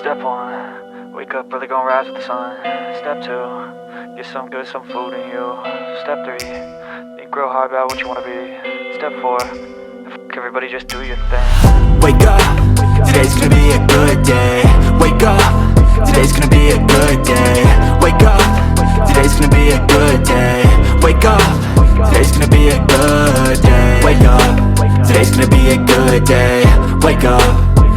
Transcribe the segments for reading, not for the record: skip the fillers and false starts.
Step 1, wake up early, gonna rise with the sun. Step 2, get some good, some food in you. Step 3, think real hard about what you wanna be. Step 4, everybody just do your thing. Wake up, today's gonna be a good day. Wake up, today's gonna be a good day. Wake up, today's gonna be a good day. Wake up, today's gonna be a good day. Wake up, today's gonna be a good day. Wake up,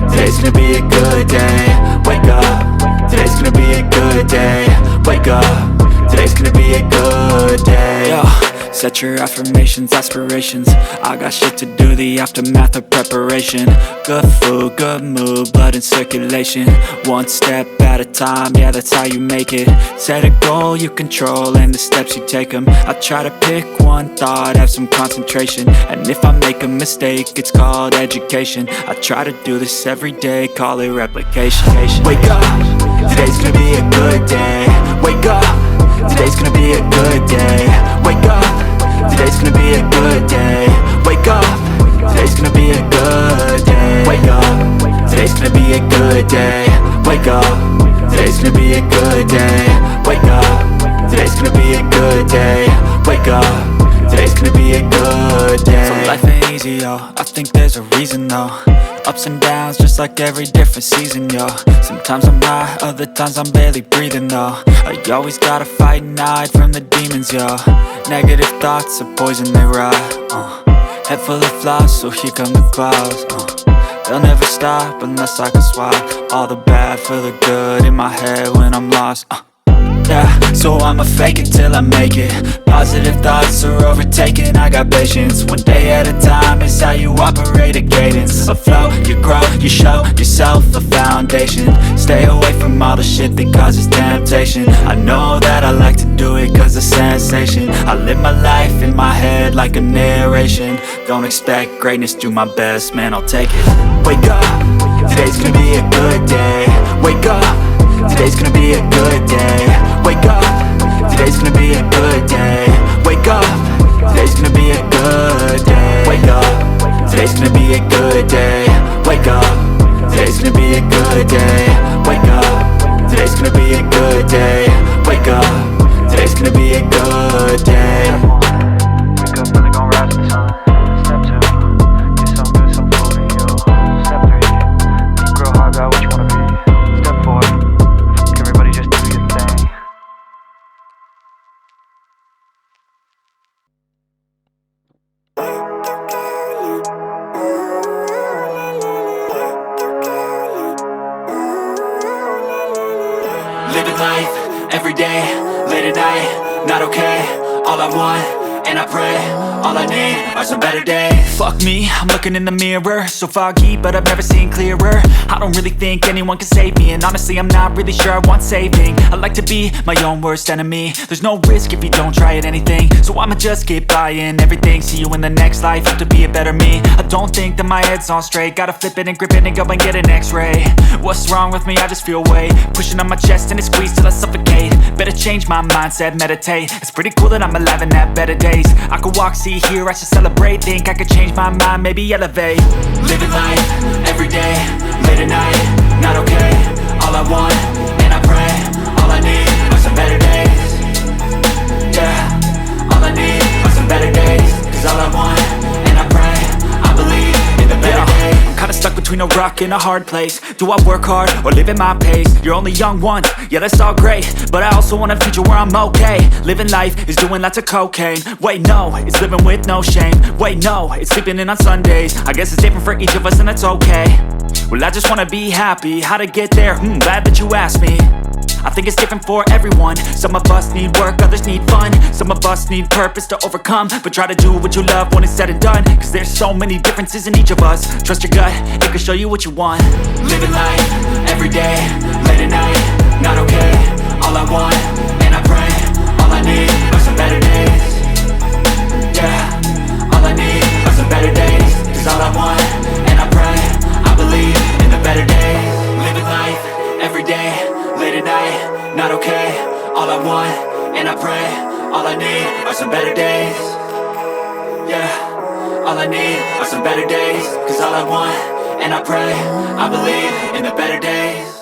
today's gonna be a good day. Wake up, today's gonna be a good day. Wake up, today's gonna be a good day. Yo, set your affirmations, aspirations. I got shit to do, the aftermath of preparation. Good food, good mood, blood in circulation. One step at a time, yeah, that's how you make it. Set a goal you control and the steps you take them. I try to pick one thought, have some concentration. And if I make a mistake, it's called education. I try to do this every day, call it replication. Wake up, today's gonna be a good day. Wake up, today's gonna be a good day. Wake up, today's gonna be a good day. Wake up, today's gonna be a good day. Wake up, today's gonna be a good day. Wake up, today's gonna be a good day. Wake up, today's gonna be a good day. Wake up, today's gonna be a good day. So life ain't easy, yo, I think there's a reason though. Ups and downs, just like every different season, yo. Sometimes I'm high, other times I'm barely breathing, though. I always gotta fight and hide from the demons, yo. Negative thoughts are poison, they rot. Head full of flaws, so here come the clouds. They'll never stop unless I can swap all the bad for the good in my head when I'm lost. Yeah, so I'ma fake it till I make it. Positive thoughts are overtaken, I got patience. One day at a time is how you operate a cadence. A flow, you grow, you show yourself a foundation. Stay away from all the shit that causes temptation. I know that I like to do it cause it's sensation. I live my life in my head like a narration. Don't expect greatness, do my best, man, I'll take it. Wake up, today's gonna be a good day. Wake up, today's gonna be a good day. Wake up, today's gonna be a good day. Wake up, today's gonna be a good day. Wake up, today's gonna be a good day. Wake up, today's gonna be a good day. Wake up, today's gonna be a good day. Wake up, today's gonna be a good day. Wake up early, gonna rise with the sun. Step 2, get some good, some food in you. Step 3, think real hard about what you wanna be. Step 4, everybody just do your thing. Living life, every day, late at night, not okay. All I want, and I pray, all I need are some better days. Fuck me, I'm looking in the mirror, so foggy, but I've never seen clearer. I don't really think anyone can save me, and honestly I'm not really sure I want saving. I like to be my own worst enemy. There's no risk if you don't try at anything, so I'ma just keep buying everything. See you in the next life, have to be a better me. I don't think that my head's on straight, gotta flip it and grip it and go and get an x-ray. What's wrong with me? I just feel weight pushing on my chest and it squeezes till I suffocate. Better change my mindset, meditate. It's pretty cool that I'm alive and have better days. I could walk, see, hear, I should celebrate. Think I could change my mind, maybe elevate. Living life, every day, late at night, not okay. All I want, and I pray, all I need are some better days. Yeah, all I need are some better days. Cause all I want, and I pray, I believe in the better days. I'm kinda stuck between a rock and a hard place. Do I work hard or live at my pace? You're only young once, yeah that's all great, but I also want a future where I'm okay. Living life is doing lots of cocaine. Wait no, it's living with no shame. Wait no, it's sleeping in on Sundays. I guess it's different for each of us and that's okay. Well I just wanna be happy, how to get there? Glad that you asked me. I think it's different for everyone. Some of us need work, others need fun. Some of us need purpose to overcome. But try to do what you love when it's said and done. Cause there's so many differences in each of us. Trust your gut, it can show you what you want. Living life, every day, late at night, not okay. All I want, and I pray, all I need are some better days. Yeah, all I need are some better days. Cause all I want, and I pray, I believe in the better days. Living life, every day, late at night, not okay. All I want, and I pray, all I need are some better days. Yeah, all I need are some better days. Cause all I want, and I pray, I believe in the better days.